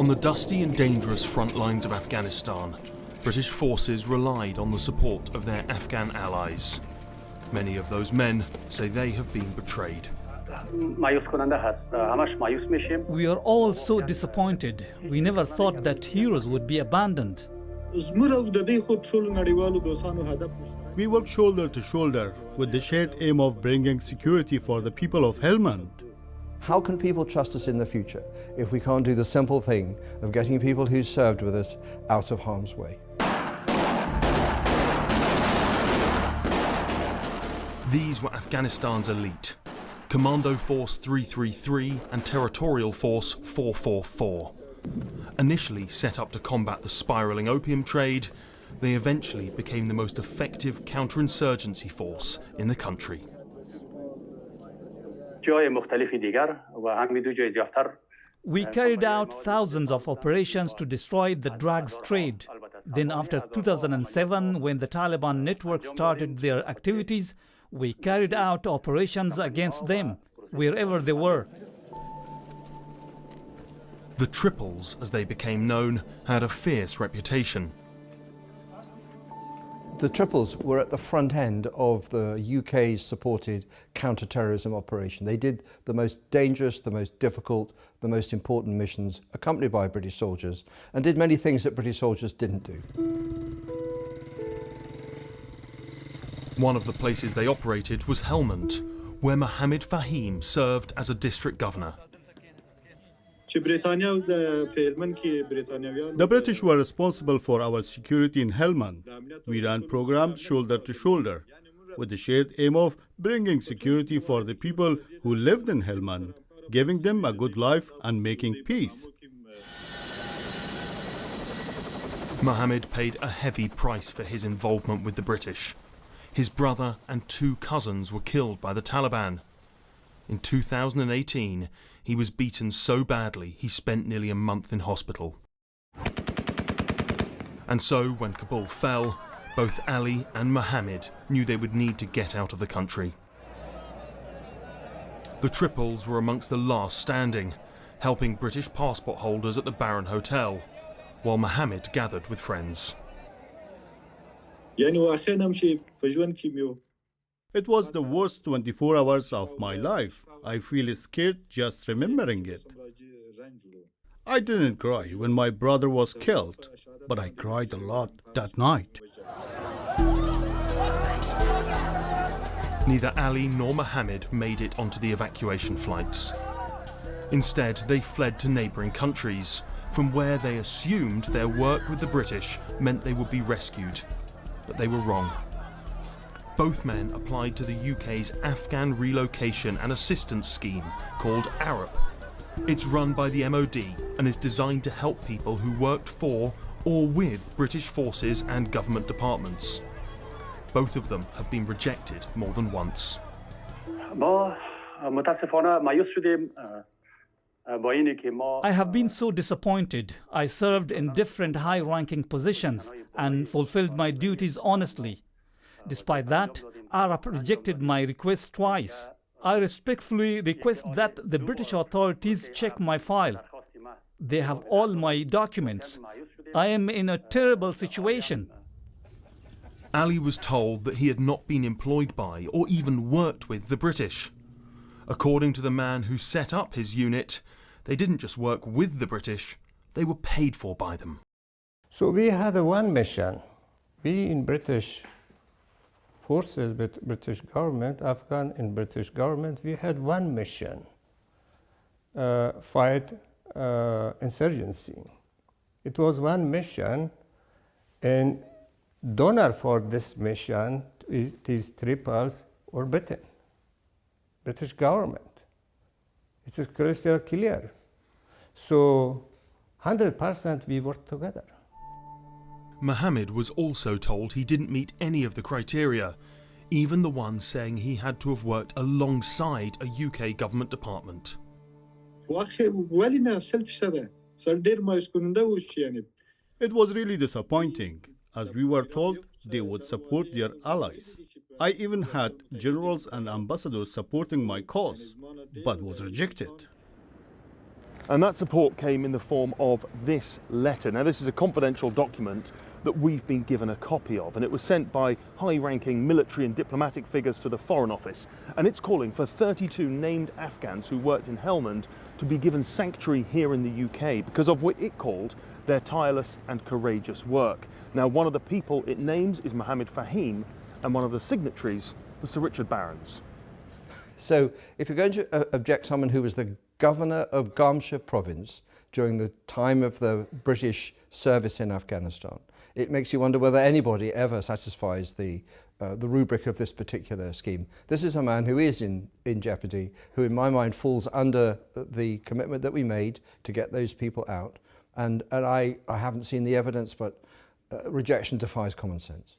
On the dusty and dangerous front lines of Afghanistan, British forces relied on the support of their Afghan allies. Many of those men say they have been betrayed. We are all so disappointed. We never thought that heroes would be abandoned. We work shoulder to shoulder with the shared aim of bringing security for the people of Helmand. How can people trust us in the future if we can't do the simple thing of getting people who served with us out of harm's way? These were Afghanistan's elite: Commando Force 333 and Territorial Force 444. Initially set up to combat the spiralling opium trade, they eventually became the most effective counterinsurgency force in the country. We carried out thousands of operations to destroy the drugs trade. Then after 2007, when the Taliban network started their activities, we carried out operations against them, wherever they were. The Triples, as they became known, had a fierce reputation. The Triples were at the front end of the UK's supported counter-terrorism operation. They did the most dangerous, the most difficult, the most important missions accompanied by British soldiers, and did many things that British soldiers didn't do. One of the places they operated was Helmand, where Mohammed Fahim served as a district governor. The British were responsible for our security in Helmand. We ran programs shoulder to shoulder with the shared aim of bringing security for the people who lived in Helmand, giving them a good life and making peace. Mohammed paid a heavy price for his involvement with the British. His brother and 2 cousins were killed by the Taliban. In 2018, he was beaten so badly he spent nearly a month in hospital. And so, when Kabul fell, both Ali and Mohammed knew they would need to get out of the country. The Triples were amongst the last standing, helping British passport holders at the Baron Hotel, while Mohammed gathered with friends. It was the worst 24 hours of my life. I feel scared just remembering it. I didn't cry when my brother was killed, but I cried a lot that night. Neither Ali nor Mohammed made it onto the evacuation flights. Instead, they fled to neighbouring countries, from where they assumed their work with the British meant they would be rescued. But they were wrong. Both men applied to the UK's Afghan Relocation and Assistance Scheme, called ARAP. It's run by the MOD and is designed to help people who worked for or with British forces and government departments. Both of them have been rejected more than once. I have been so disappointed. I served in different high-ranking positions and fulfilled my duties honestly. Despite that, ARAP rejected my request twice. I respectfully request that the British authorities check my file. They have all my documents. I am in a terrible situation. Ali was told that he had not been employed by or even worked with the British. According to the man who set up his unit, they didn't just work with the British, they were paid for by them. So we had one mission. We in British forces, British government, Afghan and British government, we had one mission, fight insurgency. It was one mission, and donor for this mission, these Triples, were Britain, British government. It is crystal clear. So 100% we worked together. Mohammed was also told he didn't meet any of the criteria, even the one saying he had to have worked alongside a UK government department. It was really disappointing, as we were told they would support their allies. I even had generals and ambassadors supporting my cause, but was rejected. And that support came in the form of this letter. Now, this is a confidential document that we've been given a copy of, and it was sent by high-ranking military and diplomatic figures to the Foreign Office. And it's calling for 32 named Afghans who worked in Helmand to be given sanctuary here in the UK because of what it called their tireless and courageous work. Now, one of the people it names is Mohammed Fahim, and one of the signatories was Sir Richard Barrons. So if you're going to object someone who was the governor of Gamshire province during the time of the British service in Afghanistan, it makes you wonder whether anybody ever satisfies the rubric of this particular scheme. This is a man who is in jeopardy, who in my mind falls under the commitment that we made to get those people out. And I haven't seen the evidence, but rejection defies common sense.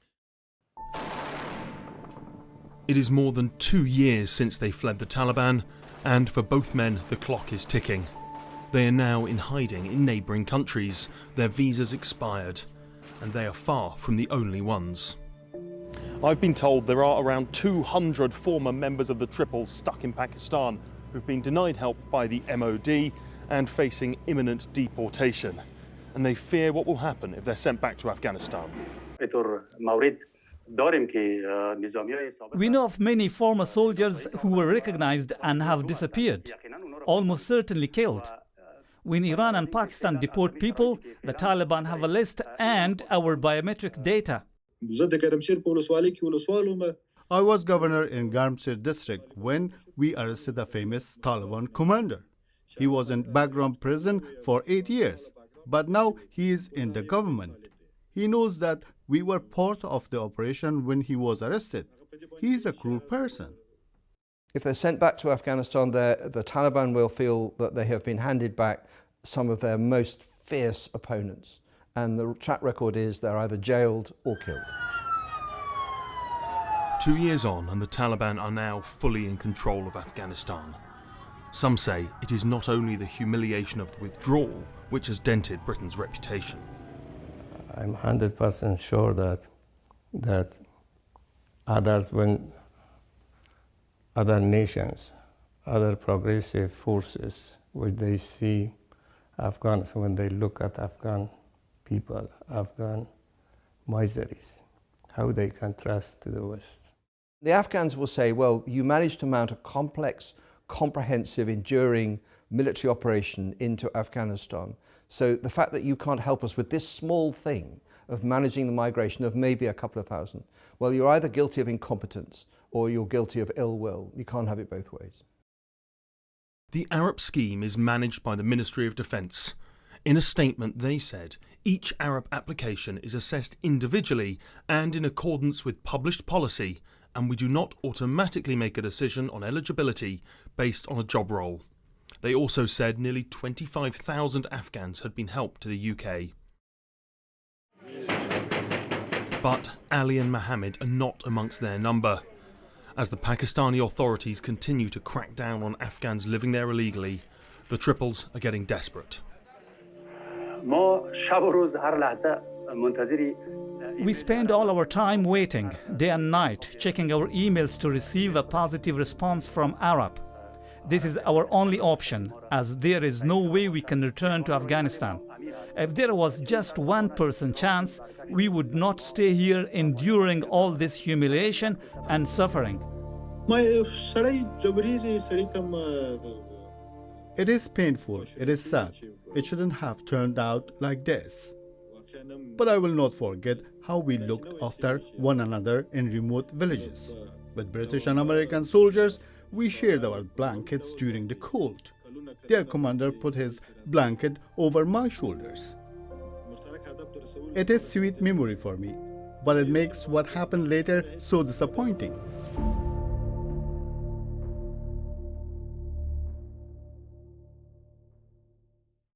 It is more than 2 years since they fled the Taliban, and for both men the clock is ticking. They are now in hiding in neighbouring countries. Their visas expired, and they are far from the only ones. I've been told there are around 200 former members of the Triples stuck in Pakistan who've been denied help by the MOD and facing imminent deportation. And they fear what will happen if they're sent back to Afghanistan. We know of many former soldiers who were recognized and have disappeared, almost certainly killed. When Iran and Pakistan deport people, the Taliban have a list and our biometric data. I was governor in Garmsir district when we arrested a famous Taliban commander. He was in background prison for 8 years, but now he is in the government. He knows that we were part of the operation when he was arrested. He is a cruel person. If they're sent back to Afghanistan, the Taliban will feel that they have been handed back some of their most fierce opponents. And the track record is they're either jailed or killed. 2 years on, and the Taliban are now fully in control of Afghanistan. Some say it is not only the humiliation of the withdrawal which has dented Britain's reputation. I'm 100% sure that others, when other nations, other progressive forces, when they see Afghanistan, when they look at Afghan people, Afghan miseries, how they contrast to the West. The Afghans will say, well, you managed to mount a complex, comprehensive, enduring military operation into Afghanistan. So the fact that you can't help us with this small thing of managing the migration of maybe a couple of thousand, well, you're either guilty of incompetence or you're guilty of ill will. You can't have it both ways. The Arab scheme is managed by the Ministry of Defence. In a statement, they said each Arab application is assessed individually and in accordance with published policy, and we do not automatically make a decision on eligibility based on a job role. They also said nearly 25,000 Afghans had been helped to the UK. But Ali and Mohammed are not amongst their number. As the Pakistani authorities continue to crack down on Afghans living there illegally, the Triples are getting desperate. We spend all our time waiting, day and night, checking our emails to receive a positive response from Arab. This is our only option, as there is no way we can return to Afghanistan. If there was just 1% chance, we would not stay here enduring all this humiliation and suffering. It is painful, it is sad. It shouldn't have turned out like this. But I will not forget how we looked after one another in remote villages. With British and American soldiers, we shared our blankets during the cold. Their commander put his blanket over my shoulders. It is sweet memory for me, but it makes what happened later so disappointing.